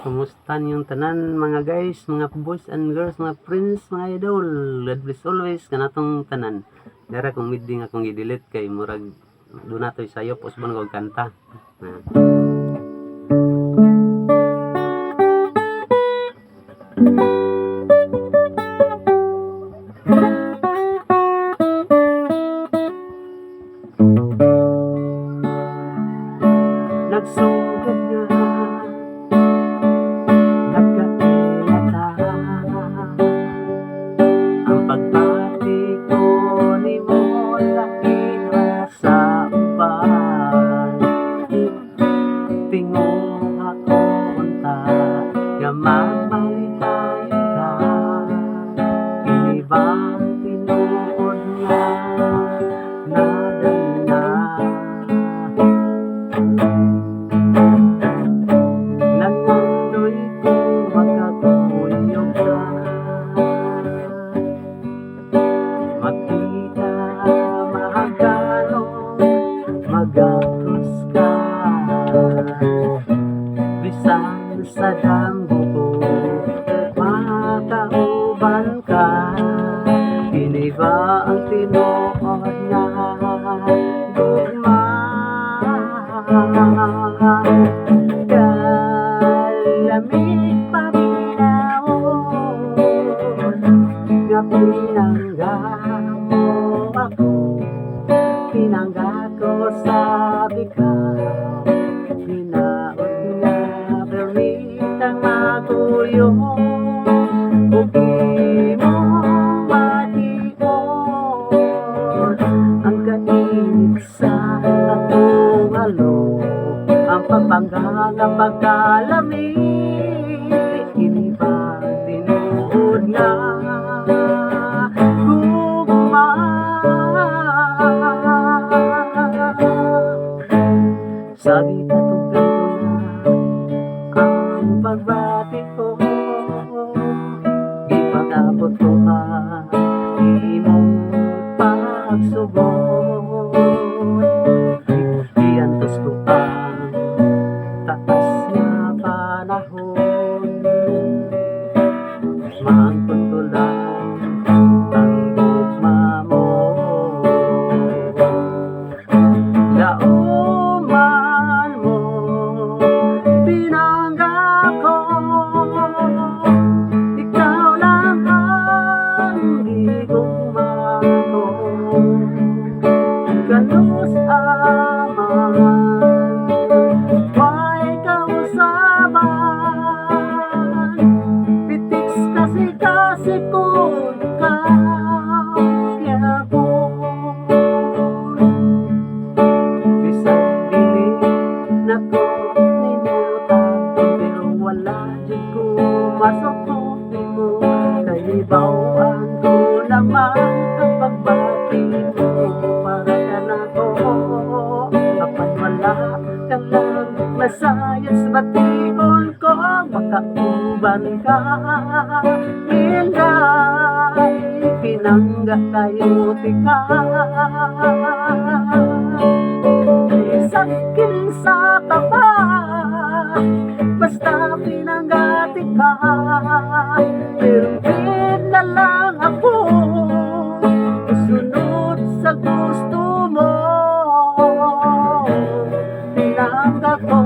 Kumusta niyong tanan mga guys, mga boys and girls, mga friends, mga idol. God bless always kanatong tanan. Dara kung meeting akong i-delete kay murag do natoy sayo usbon ko kanta. Nagsugod nga ang pagpati ko ni mo lakita sa uban. Tingog ako unta nga magmalikayan ka. Inibang tinuod nga nadali na. Nangandoy ko magkakuyog ka. Makita mahagano magatos ka. Bisan sa damgo ko makauban ka. Iniba ang tinuod nga gugma. Kalamig paminahon nga pinangga mo ako. Pinangga ko sa bikaw. Pinaot nga beritang maguyong. Ugi mo matiod ang kainit sa atong alo. Ang papangga nga pagkalamig. Inibang tinuod nga gugma. Sa gitatong kanto na ang pagbati ko. Ipag-abot ko ang imong pagsugot. Iantos ko ang taas nga panahon. Maangkon ko lang ang gugma mo. Lauman mo pinangga ko. Ikaw lang ang gigugma ko. Ganos aman may kausaban. Pitiks kasi kung ikaw yabon. Bisan dili na ko ninutan, pero wala dyan ko masukot mo. Kaibawan ko naman ang pagbati mo. Para ka na ko apan wala ka lang nasayas batikon ko. Makauban ka Inday, pinangga kayo tika. Isakin sa taba basta pinanggati ka. Pero na lang ako sunod sa gusto mo. Pinangga ko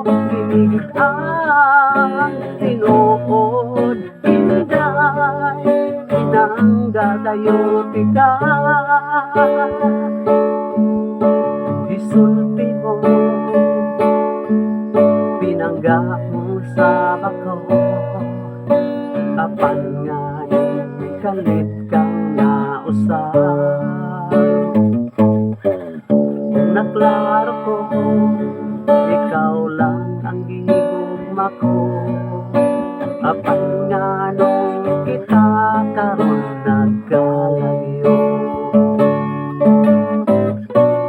kinig ang tinuod. Inday, pinangga kayo tika. Isulti mo pinangga mo sa bako. Apan nga ikalit kang nausap. Naklaro ko ikaw lang ang gigugma ko. Apan nga nung kita karon nagkalagyo.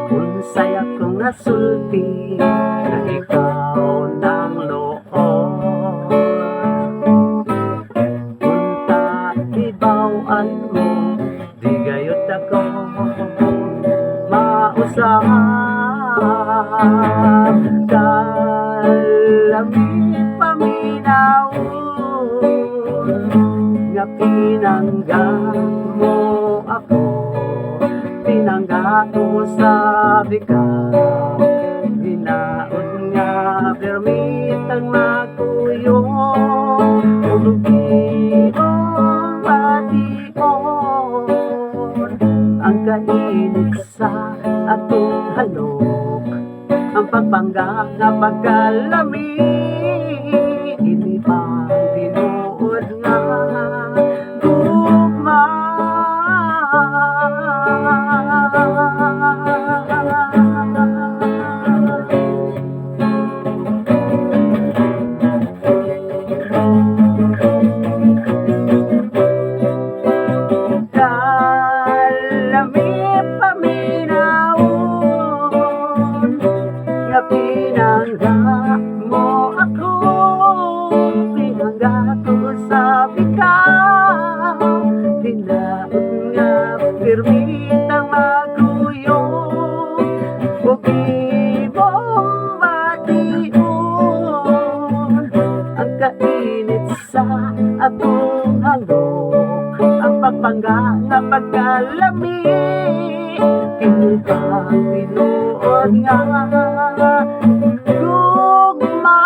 Unsay akong nasulti na ikaw nang loob. Unta ibawan mo di gayud ako mausap. Dahil Lamig paminawon nga pinanggan mo ako, pinangga ko sa bikaw, binaon nga permit ang makuyo, ulugiong bation ang kainit sa atong halok, ang pagbangga nga pagkalami, hindi pa tinuod nga gugma. Lamig paminawon nga pinangga mo ako, pinangga ko sa bikaw, dinaon nga permit ang maguyong, ug ibong bation ang kainit sa atong halok, ang pagbangga nga pagkalami, kinukang tinuod nga gugma.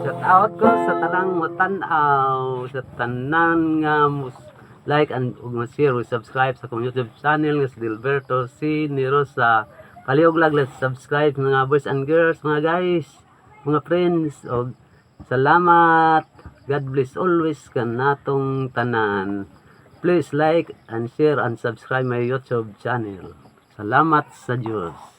Shout out ko sa tanang matan-aw, sa tanan nga like and share ug subscribe sa akong YouTube channel nga si Dilberto C. Nirosa. Paliog lang subscribe mga boys and girls, mga guys, mga friends, og salamat. God bless always kanatong tanan. Please like and share and subscribe my YouTube channel. Salamat sa Diyos.